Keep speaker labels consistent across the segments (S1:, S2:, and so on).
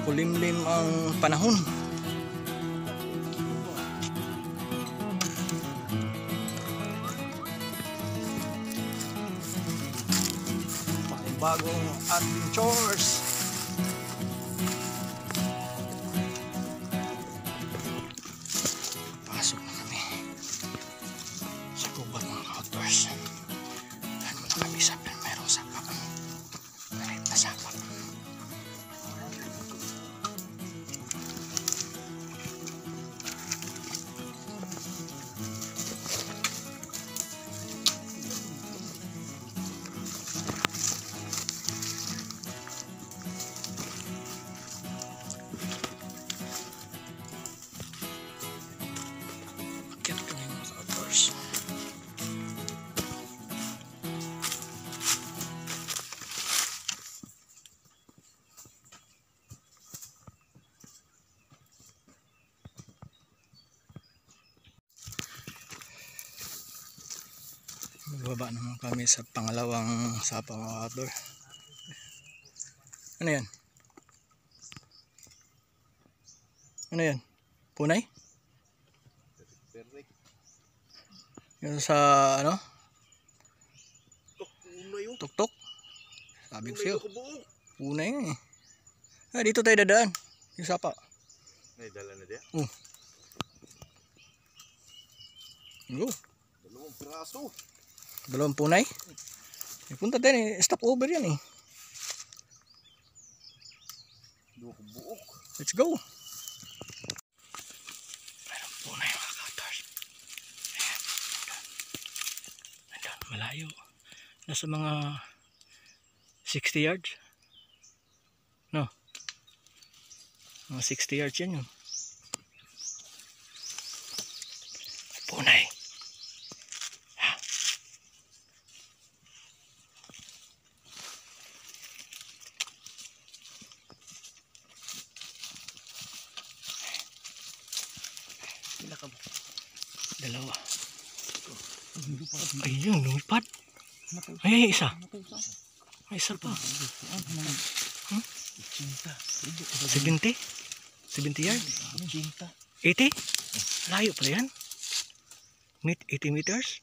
S1: Kulimlim ang panahon. Bagong adventures. Pasok na kami sa gubat ng outdoors. Dahil mo nakabisap na mayroong sapak. Malit na sapak. Baba naman kami sa pangalawang sapa mga outdoor. Ano yan? Ano yan? Punay? Yung sa ano? Tuktok? Sabi ko sa'yo. Punay nga eh. Ah, dito tayo dadaan. Yung sapa.
S2: May dala na diya?
S1: Go.
S2: Dalawang piraso.
S1: Dalawang punay? May punta tayo eh. Stop over yan eh.
S2: Buok.
S1: Let's go. Mayroong punay mga outdoors. Ayan. Andun. Malayo. Nasa mga 60 yards. No. Mga 60 yards yan yun. Punay. Dalawa. Ayun, lumipad. Ay, isa. Ay, isa pa. 70? 70 yard? 80? Layo pala yan. 80 meters?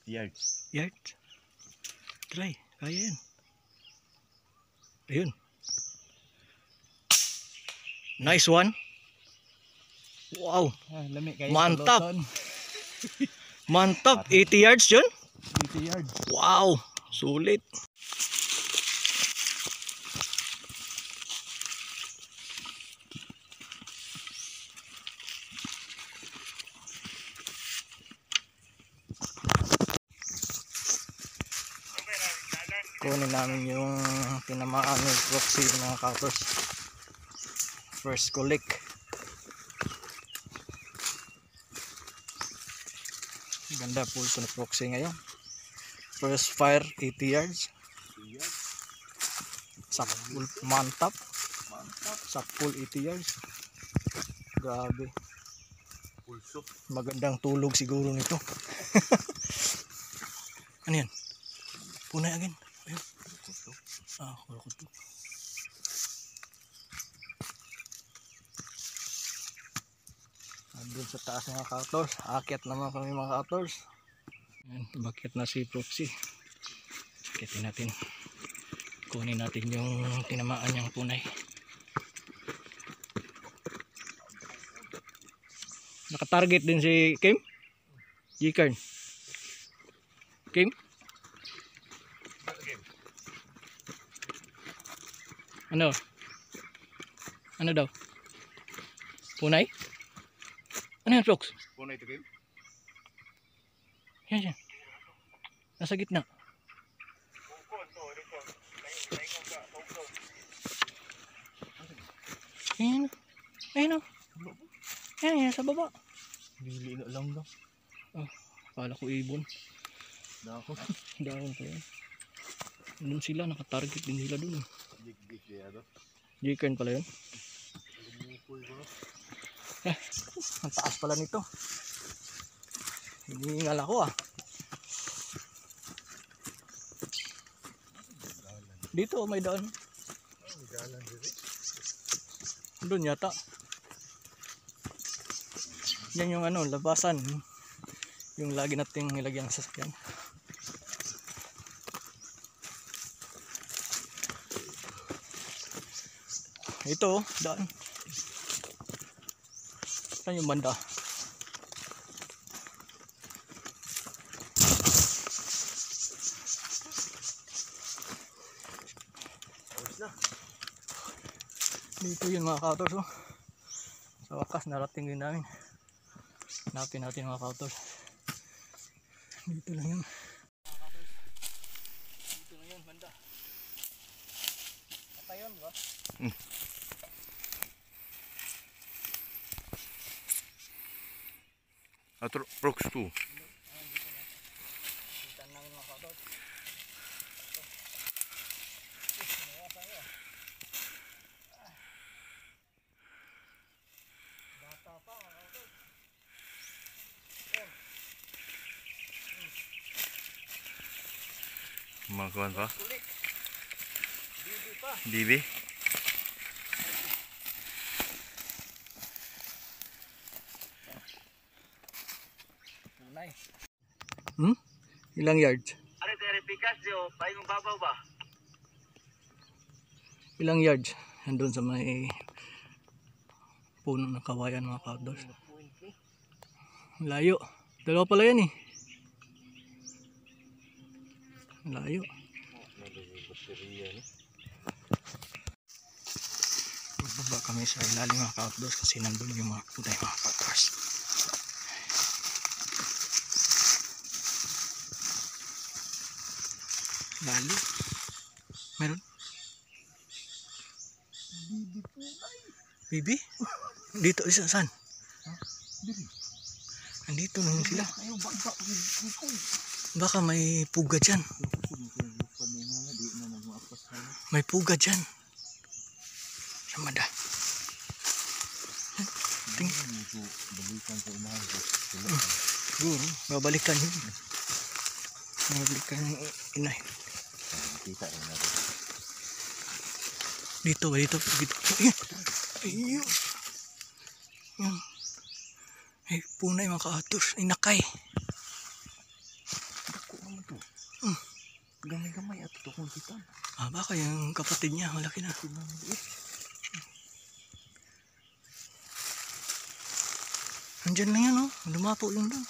S2: Yards.
S1: Try, kaya yan. Ayun. Nice one. Wow. Mantap. Mantap. 80 yards yun?
S2: 80 yards.
S1: Wow. Sulit. Kunin namin yung tinamaan ng proxy mga cutters. First kulik. Ganda pulso na proxy ngayon. First fire 80 yards. Sakpul mantap. Sakpul 80 yards. Grabe.
S2: Pulso.
S1: Magandang tulog siguro nito. Ano yan? Punay agad. Ayun. Ah, kulukot to. Andun sa taas mga cutters. Akyat naman kami mga cutters. Bakit na si proxy. Akitin natin. Kunin natin yung tinamaan niyang punay. Nakatarget din si Kim? G-Kern. Kim? Ano? Ano daw? Punay? Ano yan, Flox?
S2: Punay ito, Kim?
S1: Yan. Nasa gitna. Ayan. Ayan o. Ayan, sa baba.
S2: Bili na lang daw.
S1: Oh, akala ko ibon.
S2: Dako.
S1: Dahon pa yan. Doon sila, nakatarget din sila doon.
S2: Jig ya daw.
S1: G-Kern pala yun. Ang taas pala nito. Hinihingal ako ah. Dito may daan.
S2: May daan dito.
S1: Doon yata. Yan yung ano, labasan. Yung lagi nating nilagyan ng sasakyan. Ito, daan. Saan yung banda? Dito yun mga ka-outdoors, oh. Sa wakas narating din namin. Hanapin natin mga ka-outdoors. Dito lang yun. Dito lang yun banda. Patay yun, di ba?
S2: At rocks too.
S1: Kita namin mga ka-outdoors. Bata pa mga ka-outdoors.
S2: Mga kuwan pa?
S1: Kulik. Bibi pa.
S2: Bibi?
S1: Tunay. Ilang yards?
S3: Ano tayo pikas diyo? Paingong babaw ba?
S1: Ilang yards? Andun sa may puno ng kawayan mga ka-outdoors. Layo. Dalawa pala yan eh. Layo. Magbaba kami sa ilalim mga ka-outdoors kasi nandun yung mga kulay mga ka-outdoors. Lalo. Meron?
S2: Bibi po ay.
S1: Bibi? Dito isa saan?
S2: Dili.
S1: Andito na yun sila.
S2: Ayaw bagba.
S1: Baka may puga dyan. May puga dyan. Samada.
S2: Balikan sa umahan ko.
S1: Siguro, babalikan yun. Babalikan yung inay.
S2: Kita rin natin.
S1: Dito ba? Dito. Ayun. Yan. Ay, punay mga ka-outdoors. Ay, nakay.
S2: Ako naman to. Gamay-gamay at ito kung kita.
S1: Ah, baka yung kapatid niya. Malaki na. Andyan lang yan, oh. Lumapo yung doon.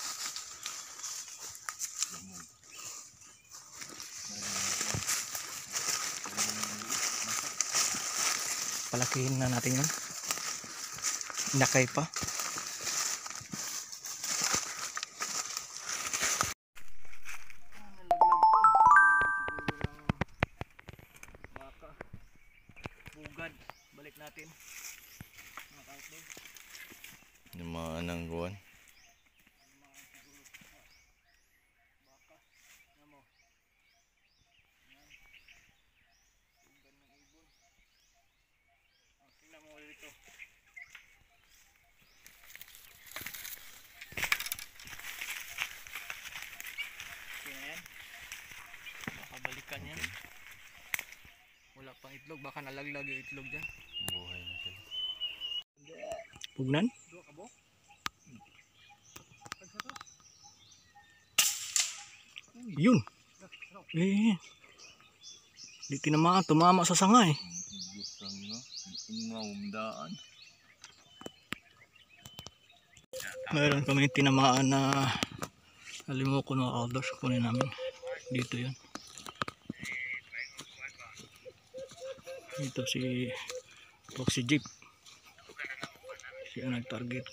S1: Palakihin na natin yun. Nakay pa. Bugad. Balik natin.
S2: Yung mga anang kuwan.
S1: Tingnan mo ulit ito. Yan. Baka balikan yan. Wala pang itlog. Baka nalaglag yung itlog dyan.
S2: Buhay na sila.
S1: Pugnan? Yun. Eh. Di tinamaan. Tumama sa sanga eh.
S2: Gusang na. Ingawamdaan.
S1: Mayroon kami tinamaan na halimoko ng outdoors. Kunin namin. Dito yun. Dito si Proxy Jeep. Siya nag-target.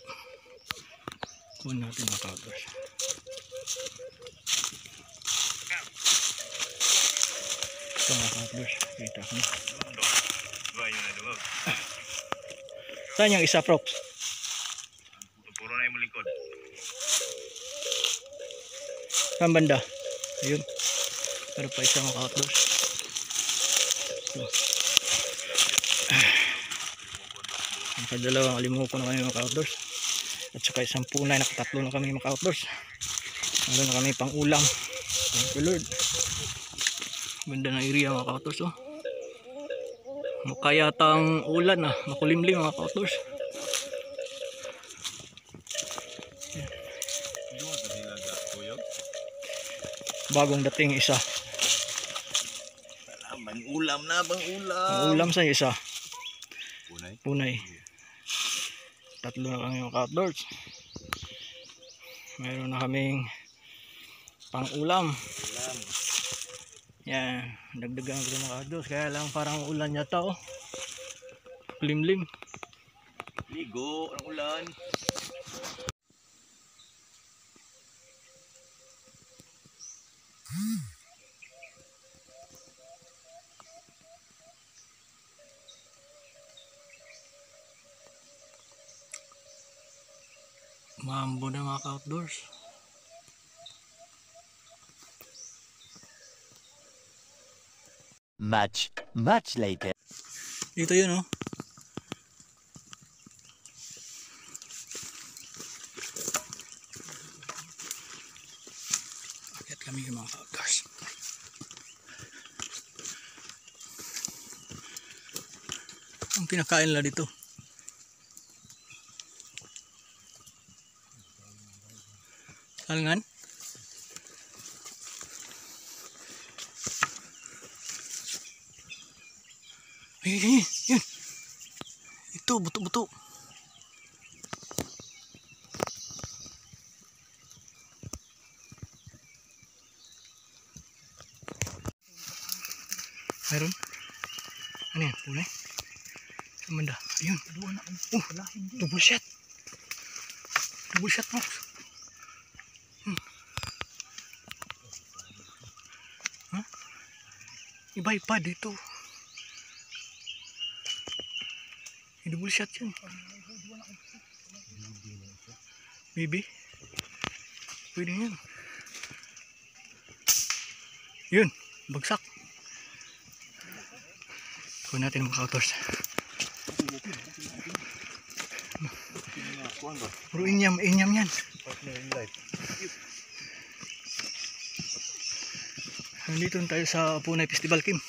S1: Kunin natin mga outdoors. Ito mga outdoors. Kita ko na. Saan yung isa, Prox?
S3: Puro na yung likod.
S1: Saan banda? Ayun. Pero pa isa mga outdoors. So. Nakadalawang alimuko na kami mga outdoors. At saka isang punay, nakatatlo na kami mga outdoors. Meron na kami pang ulam. Thank you Lord. Banda ng area mga outdoors, oh. Mukha yatang ulan makulimlim mga ka-outdoors. Bagong dating isa.
S2: Bang ulam na, bang ulam.
S1: Ang ulam sa isa.
S2: Punay.
S1: Punay. Tatlo na kami mga ka-outdoors. Meron na kaming pang ulam. Yan, dagdagan ko mga ka-outdoors. Kaya lang parang ulan yata Limlim.
S2: Ligo, ang ulan.
S1: Mambo na mga ka-outdoors.
S4: Much later.
S1: Dito yun Akit kami mga ka-outdoors. Ang pinakain nila dito. Alangan? Ayun. Ito, buto-buto. Meron? Ano yan? Punay? Saan banda? Ayun. Double shot. Double shot, Max. Iba-iba dito. Double shot yan. Baby. Pwede yan. Yun. Bagsak. Kuha natin mga ka-outdoors. Puro inyam yan. Nandito tayo sa Punay Festival, Kim.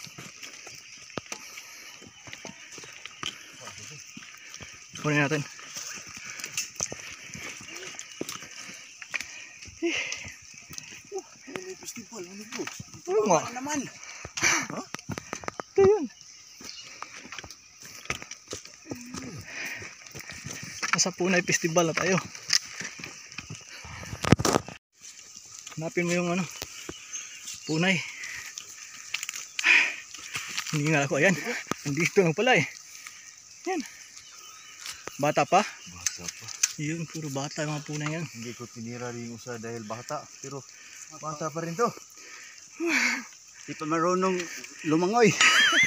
S1: Kunin natin.
S2: Festival, ano bro?
S1: Oo nga.
S2: Naman.
S1: Ito yun. Nasa Punay Festival na tayo. Hanapin mo yung Punay. Hindi nga ako. Ayan. Nandito lang pala Yan. Bata pa.
S2: Bata pa.
S1: Yun. Puro bata yung mga Punay yan.
S2: Hindi ko tinira rin yung usa dahil bata. Pero bata pa rin to.
S4: Di pa marunong lumangoy.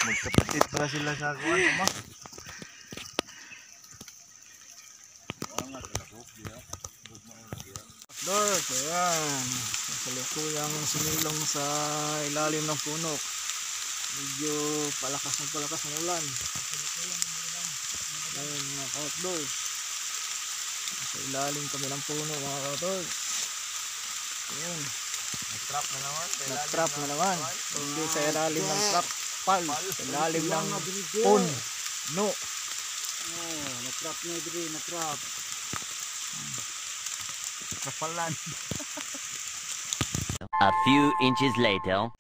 S2: Magkapatid pala sila sa kuwan. Ama.
S1: Lord, ayan. Kasalukuyang sumilong sa ilalim ng puno. Medyo palakas ng ulan. Ayan mga ka-outdoors. Sa ilalim kami ng puno mga ka-outdoors. Ayan.
S2: Nag-trap na naman.
S1: Nag-trap na naman. Hindi sa ilalim ng trap. Pal. Sa ilalim ng puno.
S2: Nag-trap na diri, nag-trap. Kapalan.
S4: A few inches later.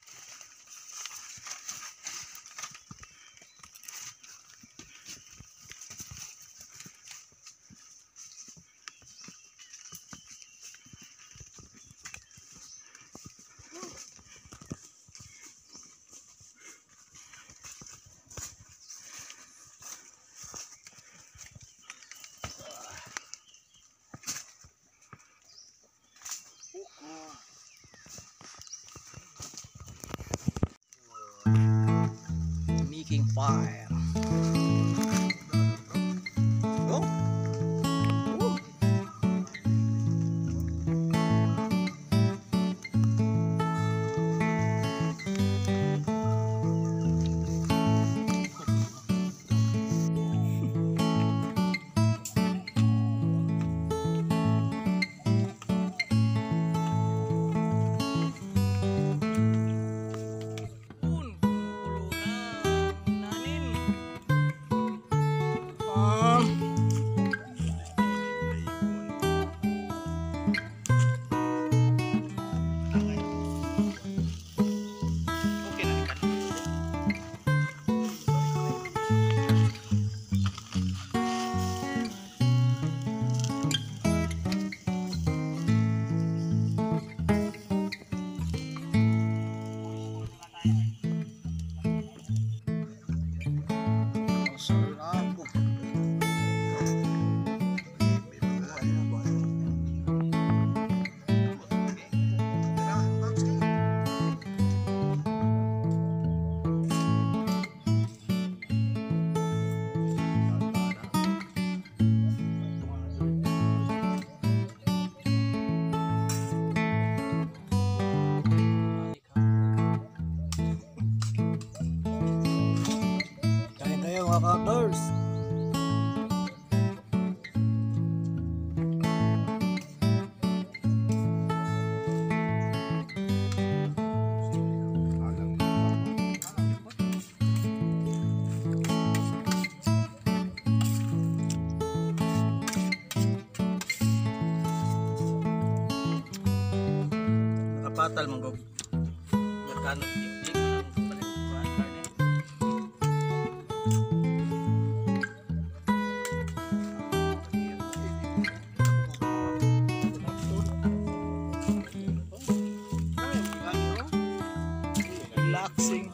S1: Making fire. Oh. Relaxing.